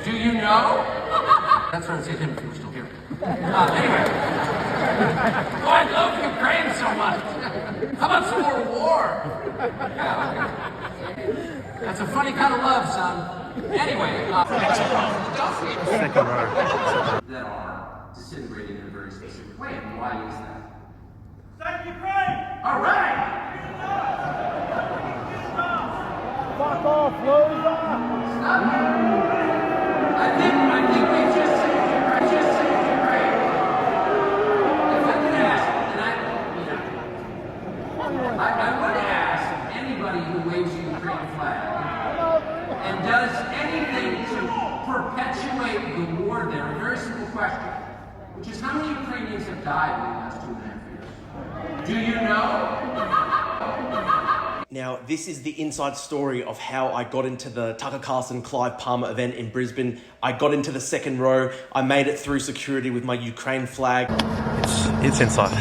Do you know? That's what I said to him if you were still here. Anyway. Oh, I love Ukraine so much. How about some more war? That's a funny kind of love, son. Anyway. Second row. That are disintegrating in a very specific way. And why is that? Thank Ukraine! All right! Fuck off, loser! I think we just saved Ukraine. If I could ask, and I would ask anybody who waves the Ukrainian flag and does anything to perpetuate the war there, a very simple question, which is how many Ukrainians have died in the last 2.5 years? Do you know? Now, this is the inside story of how I got into the Tucker Carlson Clive Palmer event in Brisbane. I got into the second row. I made it through security with my Ukraine flag. It's inside.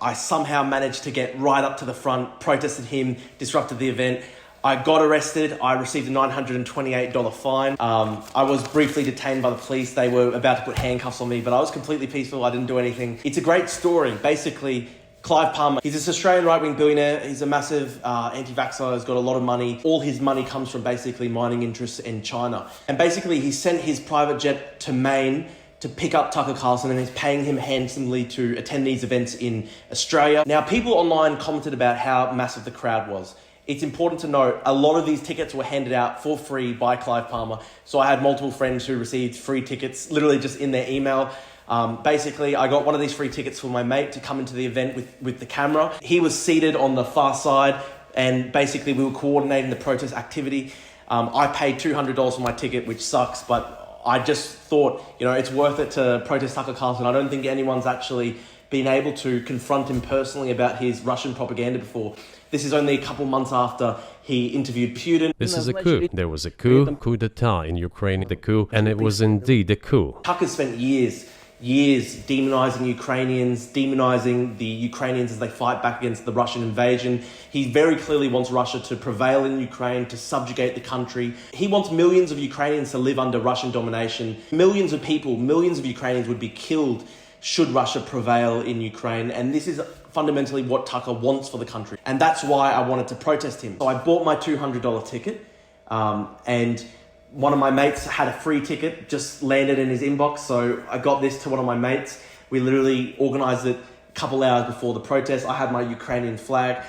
I somehow managed to get right up to the front, protested him, disrupted the event. I got arrested. I received a $928 fine. I was briefly detained by the police. They were about to put handcuffs on me, but I was completely peaceful. I didn't do anything. It's a great story. Basically, Clive Palmer, he's this Australian right-wing billionaire. He's a massive anti-vaxxer, has got a lot of money. All his money comes from basically mining interests in China. And basically, he sent his private jet to Maine to pick up Tucker Carlson, and he's paying him handsomely to attend these events in Australia. Now, people online commented about how massive the crowd was. It's important to note, a lot of these tickets were handed out for free by Clive Palmer. So I had multiple friends who received free tickets, literally just in their email. Basically, I got one of these free tickets for my mate to come into the event with the camera. He was seated on the far side, and basically we were coordinating the protest activity. I paid $200 for my ticket, which sucks, but I just thought, it's worth it to protest Tucker Carlson. I don't think anyone's actually been able to confront him personally about his Russian propaganda before. This is only a couple months after he interviewed Putin. This is a coup. There was a coup d'etat in Ukraine, the coup, and it was indeed a coup. Tucker spent years demonizing Ukrainians, demonizing the Ukrainians as they fight back against the Russian invasion. He very clearly wants Russia to prevail in Ukraine, to subjugate the country. He wants millions of Ukrainians to live under Russian domination. Millions of people, millions of Ukrainians would be killed should Russia prevail in Ukraine. And this is fundamentally what Tucker wants for the country. And that's why I wanted to protest him. So I bought my $200 ticket, and one of my mates had a free ticket, just landed in his inbox. So I got this to one of my mates. We literally organized it a couple hours before the protest. I had my Ukrainian flag.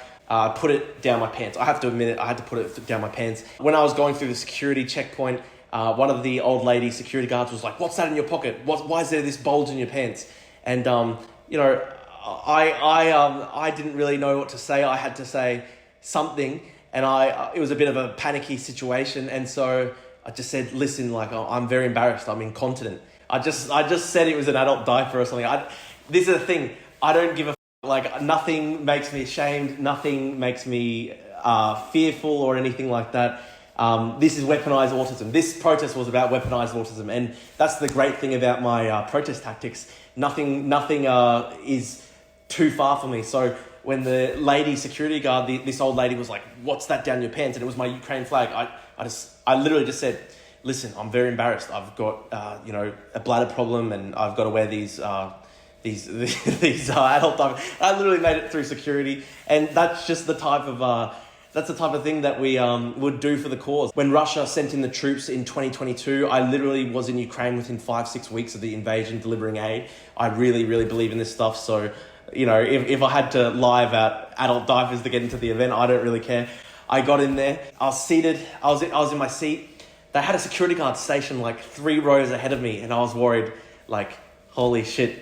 Put it down my pants. I have to admit it, I had to put it down my pants. When I was going through the security checkpoint, one of the old lady security guards was like, "What's that in your pocket? Why is there this bulge in your pants?" And, I didn't really know what to say. I had to say something, and it was a bit of a panicky situation. And so I just said, "Listen, I'm very embarrassed. I'm incontinent." I just said it was an adult diaper or something. This is the thing. I don't give a nothing makes me ashamed. Nothing makes me fearful or anything like that. This is weaponized autism. This protest was about weaponized autism, and that's the great thing about my protest tactics. Nothing is too far from me. So when the lady security guard, this old lady was like, "What's that down your pants?" and it was my Ukraine flag. I literally just said, "Listen, I'm very embarrassed. I've got a bladder problem, and I've got to wear these adult diapers." I literally made it through security, and that's just the type of thing that we would do for the cause. When Russia sent in the troops in 2022, I literally was in Ukraine within 5-6 weeks of the invasion, delivering aid. I really, really believe in this stuff. So, if I had to lie about adult diapers to get into the event, I don't really care. I got in there. I was seated. I was in my seat. They had a security guard stationed 3 rows ahead of me, and I was worried, holy shit,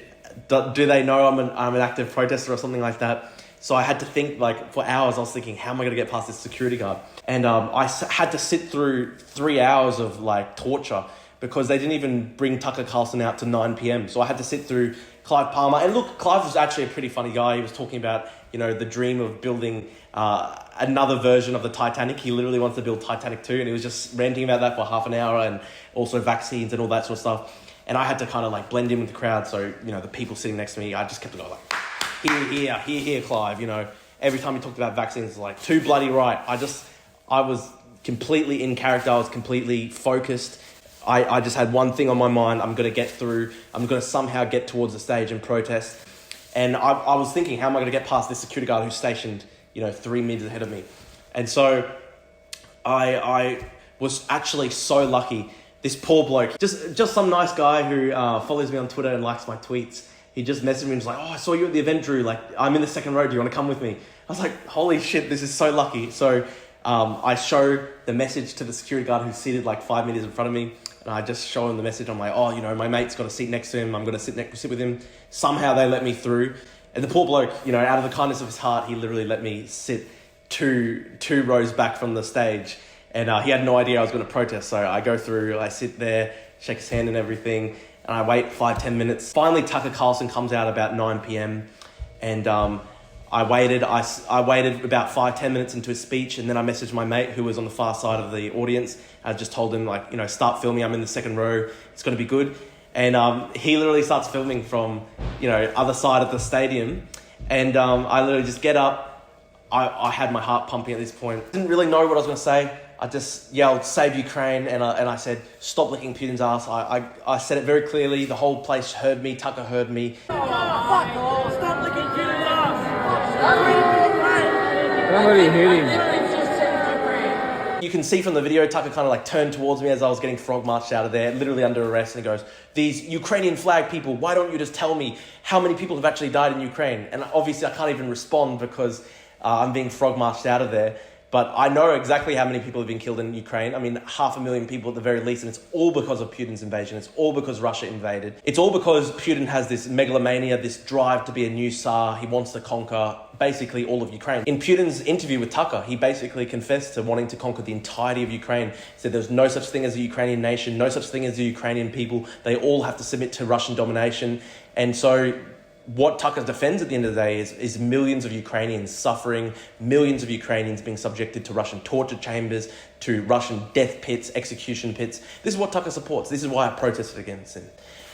do they know I'm an active protester or something like that? So I had to think, for hours, I was thinking, how am I going to get past this security guard? And I had to sit through 3 hours of, torture because they didn't even bring Tucker Carlson out to 9 p.m. So I had to sit through Clive Palmer. And look, Clive was actually a pretty funny guy. He was talking about, the dream of building another version of the Titanic. He literally wants to build Titanic 2, and he was just ranting about that for half an hour, and also vaccines and all that sort of stuff. And I had to kind of blend in with the crowd. So, the people sitting next to me, I just kept going here, Clive, every time he talked about vaccines, too bloody right. I was completely in character. I was completely focused. I just had one thing on my mind. I'm going to get through. I'm going to somehow get towards the stage and protest. And I was thinking, how am I going to get past this security guard who's stationed, 3 meters ahead of me? And so I was actually so lucky. This poor bloke, just some nice guy who follows me on Twitter and likes my tweets. He just messaged me and was like, "Oh, I saw you at the event, Drew. Like, I'm in the second row. Do you want to come with me?" I was like, "Holy shit, this is so lucky." So I show the message to the security guard who's seated like 5 meters in front of me. And I just show him the message. I'm like, "Oh, my mate's got a seat next to him. I'm going to sit with him." Somehow they let me through. And the poor bloke, out of the kindness of his heart, he literally let me sit two rows back from the stage. And he had no idea I was going to protest. So I go through, I sit there, shake his hand and everything. And I wait 5-10 minutes. Finally, Tucker Carlson comes out about 9 p.m. And I waited about 5-10 minutes into his speech. And then I messaged my mate who was on the far side of the audience. I just told him, start filming. I'm in the second row. It's going to be good. And he literally starts filming from, other side of the stadium. And I literally just get up. I had my heart pumping at this point. Didn't really know what I was going to say. I just yelled, "Save Ukraine," and I said, "Stop licking Putin's ass." I said it very clearly. The whole place heard me. Tucker heard me. Fuck off! Stop licking Putin's ass! Somebody hit him. You can see from the video, Tucker kind of turned towards me as I was getting frog marched out of there, literally under arrest, and he goes, "These Ukrainian flag people, why don't you just tell me how many people have actually died in Ukraine?" And obviously I can't even respond because I'm being frog marched out of there. But I know exactly how many people have been killed in Ukraine. 500,000 people at the very least, and it's all because of Putin's invasion. It's all because Russia invaded. It's all because Putin has this megalomania, this drive to be a new Tsar. He wants to conquer basically all of Ukraine. In Putin's interview with Tucker, he basically confessed to wanting to conquer the entirety of Ukraine. He said there's no such thing as a Ukrainian nation, no such thing as the Ukrainian people. They all have to submit to Russian domination. And so what Tucker defends at the end of the day is millions of Ukrainians suffering, millions of Ukrainians being subjected to Russian torture chambers, to Russian death pits, execution pits. This is what Tucker supports. This is why I protested against him.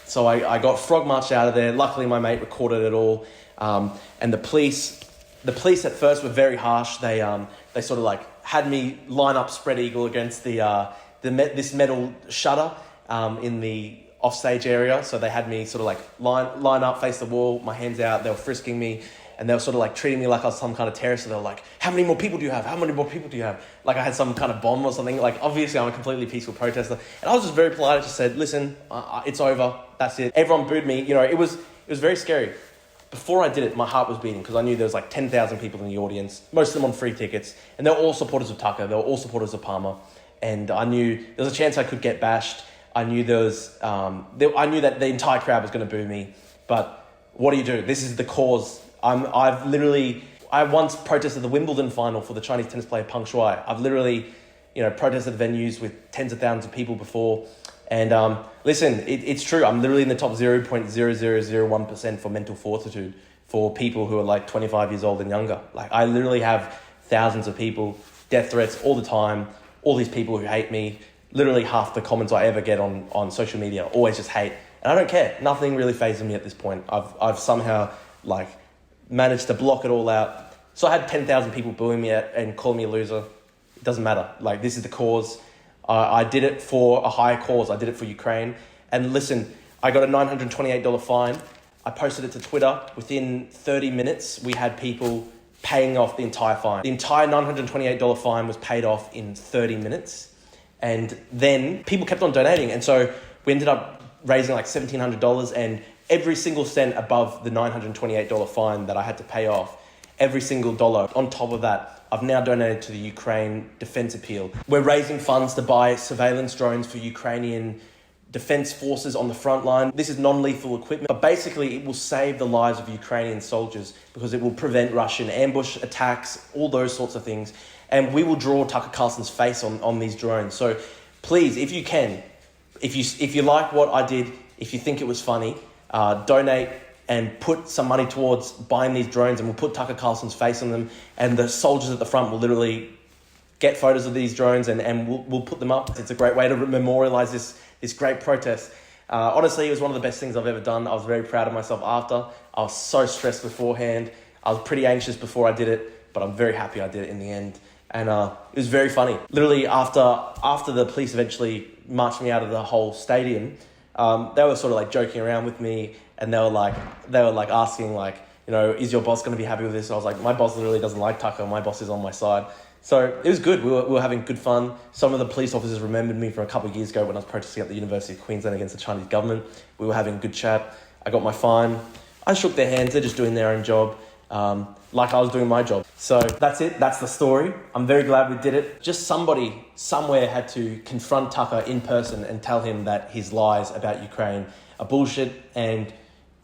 So I got frog marched out of there. Luckily, my mate recorded it all. And the police at first were very harsh. They sort of had me line up spread eagle against this metal shutter in the offstage area. So they had me sort of line up, face the wall, my hands out. They were frisking me, and they were sort of treating me like I was some kind of terrorist. So they were like, "How many more people do you have? How many more people do you have?" Like I had some kind of bomb or something. Obviously I'm a completely peaceful protester. And I was just very polite. I just said, "Listen, it's over. That's it." Everyone booed me. It was very scary. Before I did it, my heart was beating because I knew there was 10,000 people in the audience, most of them on free tickets. And they were all supporters of Tucker. They were all supporters of Palmer. And I knew there was a chance I could get bashed. I knew I knew that the entire crowd was going to boo me, but what do? This is the cause. I once protested the Wimbledon final for the Chinese tennis player Peng Shuai. I've literally, protested venues with tens of thousands of people before. And listen, it's true. I'm literally in the top 0.0001% for mental fortitude for people who are 25 years old and younger. I literally have thousands of people, death threats all the time, all these people who hate me. Literally half the comments I ever get on social media always just hate. And I don't care. Nothing really phases me at this point. I've somehow managed to block it all out. So I had 10,000 people booing me and calling me a loser. It doesn't matter. This is the cause. I did it for a higher cause. I did it for Ukraine. And listen, I got a $928 fine. I posted it to Twitter. Within 30 minutes, we had people paying off the entire fine. The entire $928 fine was paid off in 30 minutes. And then people kept on donating. And so we ended up raising $1,700, and every single cent above the $928 fine that I had to pay off, every single dollar on top of that, I've now donated to the Ukraine Defense Appeal. We're raising funds to buy surveillance drones for Ukrainian defense forces on the front line. This is non-lethal equipment, but basically it will save the lives of Ukrainian soldiers because it will prevent Russian ambush attacks, all those sorts of things. And we will draw Tucker Carlson's face on these drones. So please, if you can, if you like what I did, if you think it was funny, donate and put some money towards buying these drones, and we'll put Tucker Carlson's face on them, and the soldiers at the front will literally get photos of these drones and we'll put them up. It's a great way to memorialize this great protest. Honestly, it was one of the best things I've ever done. I was very proud of myself after. I was so stressed beforehand. I was pretty anxious before I did it, but I'm very happy I did it in the end. And it was very funny. Literally after the police eventually marched me out of the whole stadium, they were sort of like joking around with me, and they were like asking like, you know, is your boss going to be happy with this? And I was like, my boss literally doesn't like Tucker. My boss is on my side. So it was good. We were having good fun. Some of the police officers remembered me from a couple of years ago when I was protesting at the University of Queensland against the Chinese government. We were having a good chat. I got my fine. I shook their hands. They're just doing their own job, like I was doing my job. So that's it. That's the story. I'm very glad we did it. Just somebody somewhere had to confront Tucker in person and tell him that his lies about Ukraine are bullshit, and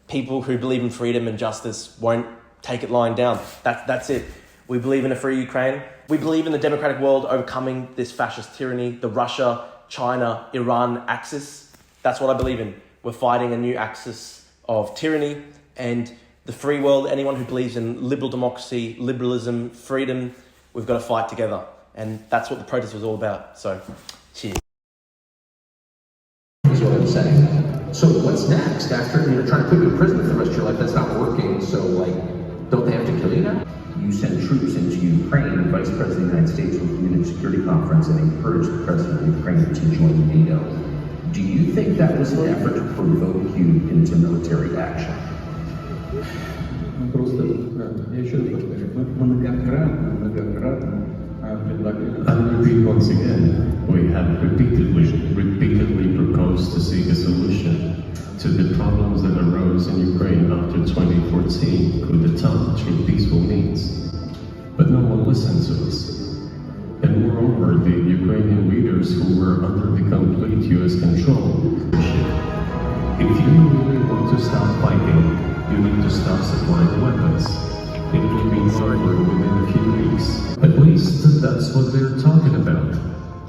people who believe in freedom and justice won't take it lying down. That's it. We believe in a free Ukraine. We believe in the democratic world overcoming this fascist tyranny, the Russia, China, Iran axis. That's what I believe in. We're fighting a new axis of tyranny, and the free world, anyone who believes in liberal democracy, liberalism, freedom, we've got to fight together. And that's what the protest was all about. So, cheers. Is what I'm saying. So what's next? After you're trying to put you in prison for the rest of your life, that's not working. So like, don't they have to kill you now? You sent troops into Ukraine. The Vice President of the United States will convene a security conference and encourage the President of Ukraine to join NATO. Do you think that was an effort to provoke you into military action? I repeat once again, we have repeatedly proposed to seek a solution to the problems that arose in Ukraine after 2014 coup d'etat through peaceful means. But no one listened to us. And moreover, the Ukrainian leaders who were under the complete US control. If you really want to stop fighting, you need to stop supplying weapons. It will be over within a few weeks. At least that's what they're talking about.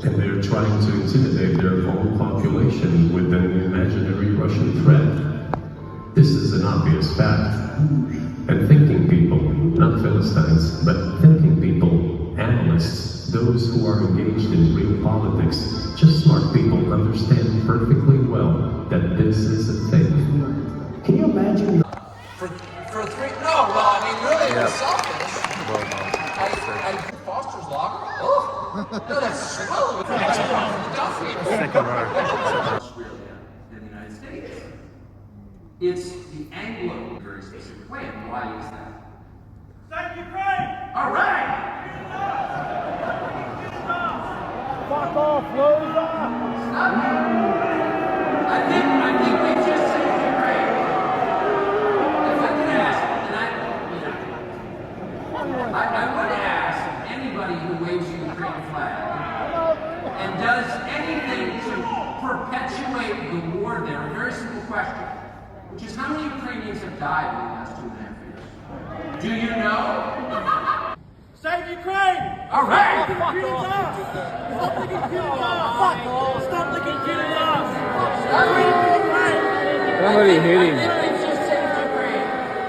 And they're trying to intimidate their own population with an imaginary Russian threat. This is an obvious fact. And thinking people, not Philistines, but thinking people, analysts, those who are engaged in real politics, just smart people understand perfectly well that this is a thing. Can you imagine? For three, no, well, I mean, really, it was selfish. I Foster's locker. Oh, no, that's swell with the next one from the Duffy. Second row. Australia and the United States. It's the Anglo very specific way, and why is that? Save Ukraine! All right! Fuck off, loser! I think we just saved Ukraine. If I could ask, and I would ask anybody who waves the Ukrainian flag and does anything to perpetuate the war there, a very simple question, which is how many Ukrainians have died in the last 2.5 years? Do you know? Save Ukraine! All right! Fuck off! Stop licking Putin's ass! Fuck off! Stop licking Putin's ass! Somebody hit him.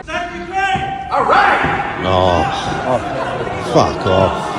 Save Ukraine! All right! Oh, fuck off.